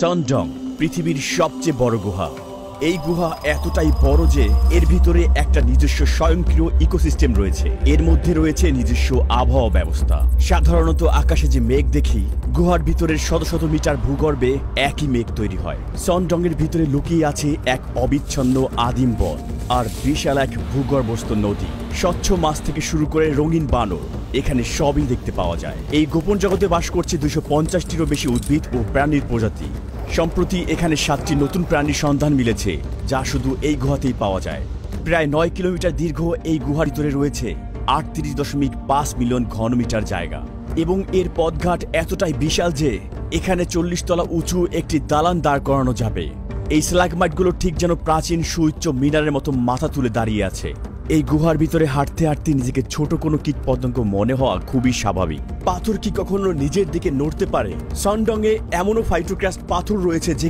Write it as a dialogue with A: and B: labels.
A: টনডং পৃথিবীর সবচেয়ে বড় গুহা। এই গুহা এতটাই বড় যে এর ভিতরে একটা নিজস্ব স্বয়ংক্রিয় ইকোসিস্টেম রয়েছে। এর মধ্যে রয়েছে নিজস্ব আবহাওয়া ব্যবস্থা। সাধারণত আকাশে যে মেঘ দেখি, গুহার ভিতরের শত শত মিটার ভূগর্ভে একই মেঘ তৈরি হয়। সনডং এর ভিতরে লুকিয়ে আছে এক অবিচ্ছন্ন আদিম বন আর বিশাল এক ভূগর্ভস্থ নদী। স্বচ্ছ মাছ থেকে শুরু করে রঙিন বানর, এখানে সবই দেখতে পাওয়া যায়। এই গোপন জগতে বাস করছে 250টিরও বেশি উদ্ভিদ ও প্রাণীর প্রজাতি। সম্প্রতি এখানে 7টি নতুন প্রাণীর সন্ধান মিলেছে, যা শুধু এই গুহাতেই পাওয়া যায়। প্রায় 9 কিলোমিটার দীর্ঘ এই গুহার ভিতরে রয়েছে 38.5 মিলিয়ন ঘনমিটার জায়গা এবং এর পথঘাট এতটাই বিশাল যে এখানে 40 তলা উঁচু একটি দালান দাঁড় করানো যাবে। এই স্ট্যালাগমাইটগুলো ঠিক যেন প্রাচীন সুউচ্চ মিনারের মতো মাথা তুলে দাঁড়িয়ে আছে। এই গুহার ভিতরে হাঁটতে হাঁটতে নিজেকে ছোট কোনো কীটপতঙ্গ মনে হওয়া খুবই স্বাভাবিক। পাথর কি কখনো নিজের দিকে নড়তে পারে? সনডং এ এমনও ফাইটোক্রাস্ট পাথর রয়েছে যে